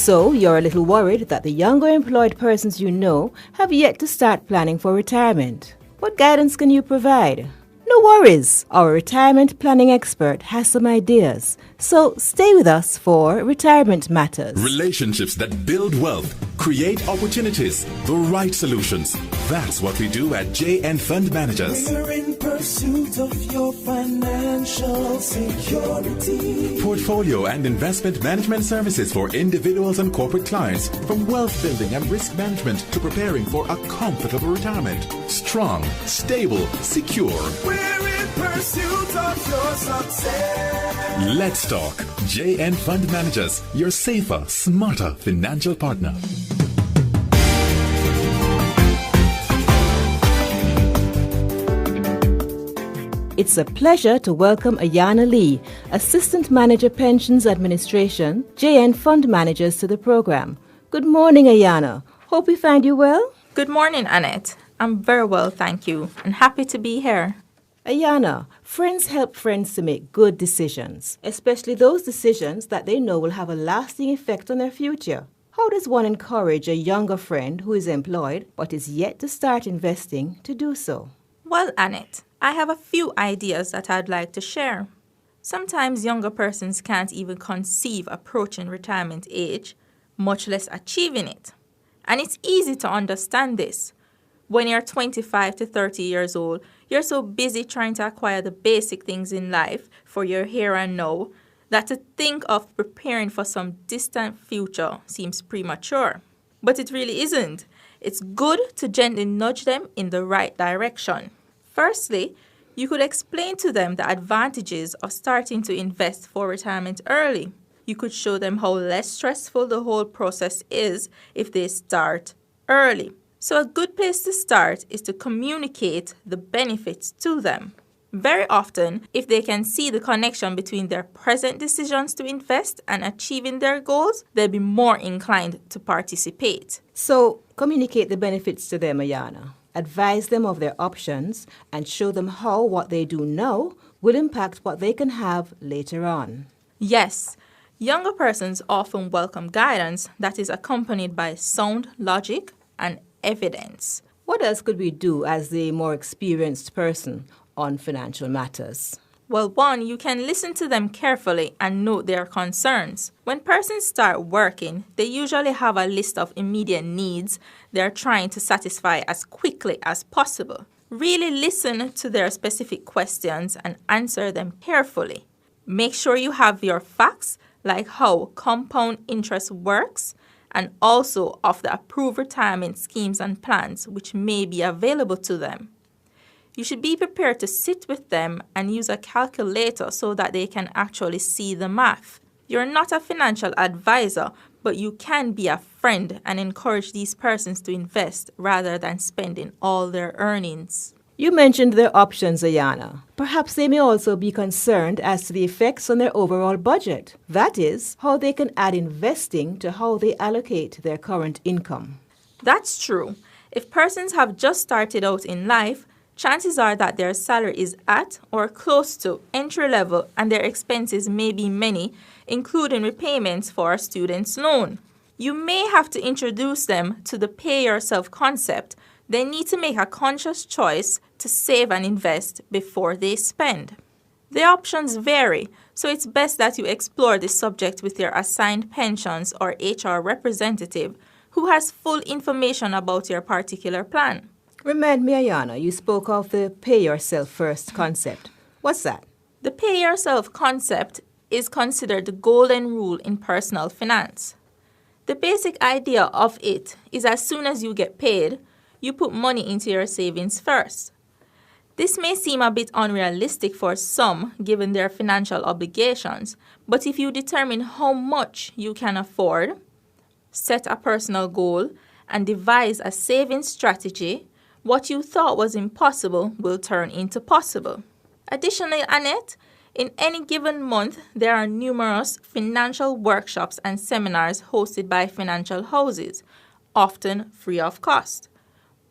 So, you're a little worried that the younger employed persons you know have yet to start planning for retirement. What guidance can you provide? No worries, our retirement planning expert has some ideas. So stay with us for Retirement Matters. Relationships that build wealth, create opportunities, the right solutions. That's what we do at JN Fund Managers. We're in pursuit of your financial security. Portfolio and investment management services for individuals and corporate clients, from wealth building and risk management to preparing for a comfortable retirement. Strong, stable, secure. We're in pursuit of your success. Let's talk. JN Fund Managers, your safer, smarter financial partner. It's a pleasure to welcome Ayana Lee, Assistant Manager Pensions Administration, JN Fund Managers, to the program. Good morning, Ayana. Hope we find you well. Good morning, Annette. I'm very well, thank you, and happy to be here. Ayana, friends help friends to make good decisions, especially those decisions that they know will have a lasting effect on their future. How does one encourage a younger friend who is employed but is yet to start investing to do so? Well, Annette, I have a few ideas that I'd like to share. Sometimes younger persons can't even conceive approaching retirement age, much less achieving it. And it's easy to understand this. When you're 25 to 30 years old, you're so busy trying to acquire the basic things in life for your here and now that to think of preparing for some distant future seems premature. But it really isn't. It's good to gently nudge them in the right direction. Firstly, you could explain to them the advantages of starting to invest for retirement early. You could show them how less stressful the whole process is if they start early. So a good place to start is to communicate the benefits to them. Very often, if they can see the connection between their present decisions to invest and achieving their goals, they'll be more inclined to participate. So, communicate the benefits to them, Ayana. Advise them of their options and show them how what they do now will impact what they can have later on. Yes, younger persons often welcome guidance that is accompanied by sound logic and evidence. What else could we do as the more experienced person on financial matters? Well, one, you can listen to them carefully and note their concerns. When persons start working, they usually have a list of immediate needs they're trying to satisfy as quickly as possible. Really listen to their specific questions and answer them carefully. Make sure you have your facts, like how compound interest works, and also of the approved retirement schemes and plans which may be available to them. You should be prepared to sit with them and use a calculator so that they can actually see the math. You're not a financial advisor, but you can be a friend and encourage these persons to invest rather than spending all their earnings. You mentioned their options, Ayana. Perhaps they may also be concerned as to the effects on their overall budget. That is, how they can add investing to how they allocate their current income. That's true. If persons have just started out in life, chances are that their salary is at or close to entry level and their expenses may be many, including repayments for a student's loan. You may have to introduce them to the pay yourself concept. They need to make a conscious choice to save and invest before they spend. The options vary, so it's best that you explore this subject with your assigned pensions or HR representative who has full information about your particular plan. Remind me, Ayana, you spoke of the pay yourself first concept. What's that? The pay yourself concept is considered the golden rule in personal finance. The basic idea of it is as soon as you get paid, you put money into your savings first. This may seem a bit unrealistic for some given their financial obligations, but if you determine how much you can afford, set a personal goal, and devise a saving strategy, what you thought was impossible will turn into possible. Additionally, Annette, in any given month, there are numerous financial workshops and seminars hosted by financial houses, often free of cost.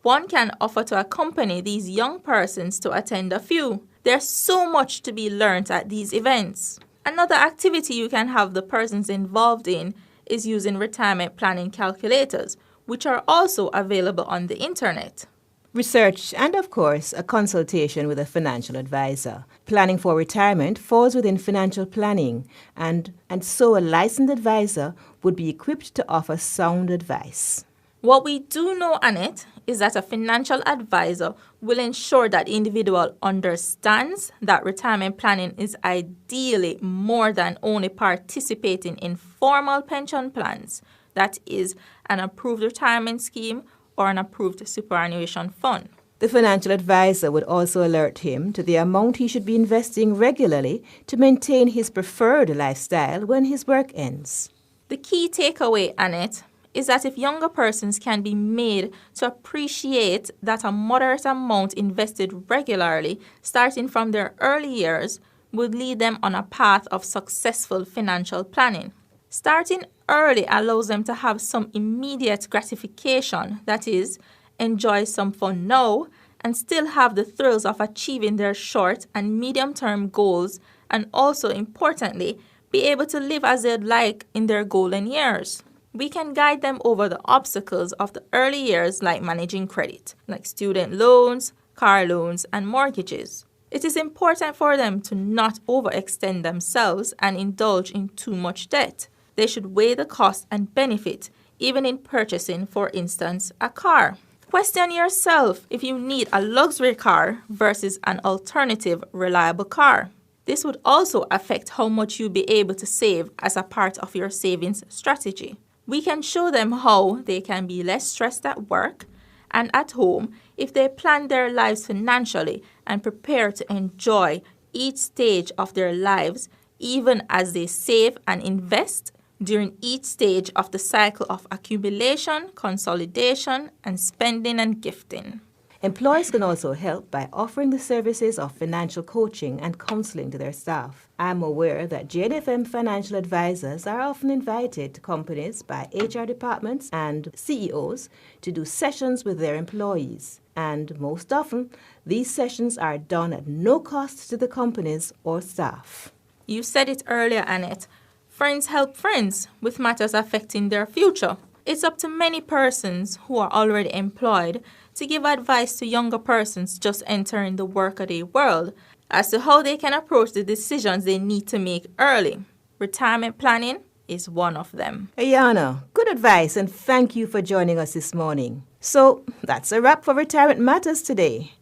One can offer to accompany these young persons to attend a few. There's so much to be learned at these events. Another activity you can have the persons involved in is using retirement planning calculators, which are also available on the internet. Research and, of course, a consultation with a financial advisor. Planning for retirement falls within financial planning, and so a licensed advisor would be equipped to offer sound advice. What we do know, Annette, is that a financial advisor will ensure that the individual understands that retirement planning is ideally more than only participating in formal pension plans, that is, an approved retirement scheme or an approved superannuation fund. The financial advisor would also alert him to the amount he should be investing regularly to maintain his preferred lifestyle when his work ends. The key takeaway, Annette, is that if younger persons can be made to appreciate that a moderate amount invested regularly, starting from their early years, would lead them on a path of successful financial planning. Starting early allows them to have some immediate gratification, that is, enjoy some fun now, and still have the thrills of achieving their short and medium-term goals, and also, importantly, be able to live as they'd like in their golden years. We can guide them over the obstacles of the early years like managing credit, like student loans, car loans, and mortgages. It is important for them to not overextend themselves and indulge in too much debt. They should weigh the cost and benefit, even in purchasing, for instance, a car. Question yourself if you need a luxury car versus an alternative reliable car. This would also affect how much you'll be able to save as a part of your savings strategy. We can show them how they can be less stressed at work and at home if they plan their lives financially and prepare to enjoy each stage of their lives, even as they save and invest during each stage of the cycle of accumulation, consolidation, and spending and gifting. Employers can also help by offering the services of financial coaching and counseling to their staff. I'm aware that JNFM financial advisors are often invited to companies by HR departments and CEOs to do sessions with their employees. And most often, these sessions are done at no cost to the companies or staff. You said it earlier, Annette. Friends help friends with matters affecting their future. It's up to many persons who are already employed to give advice to younger persons just entering the workaday world as to how they can approach the decisions they need to make early. Retirement planning is one of them. Ayana, good advice, and thank you for joining us this morning. So that's a wrap for Retirement Matters today.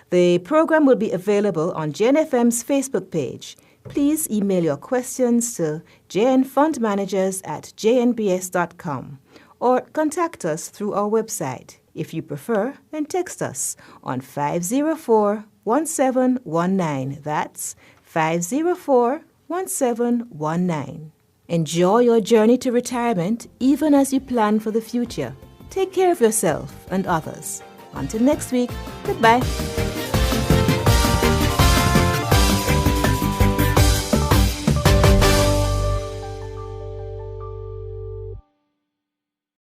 The program will be available on JNFM's Facebook page. Please email your questions to jnfundmanagers@jnbs.com or contact us through our website. If you prefer, then text us on 504-1719. That's 504-1719. Enjoy your journey to retirement even as you plan for the future. Take care of yourself and others. Until next week, goodbye.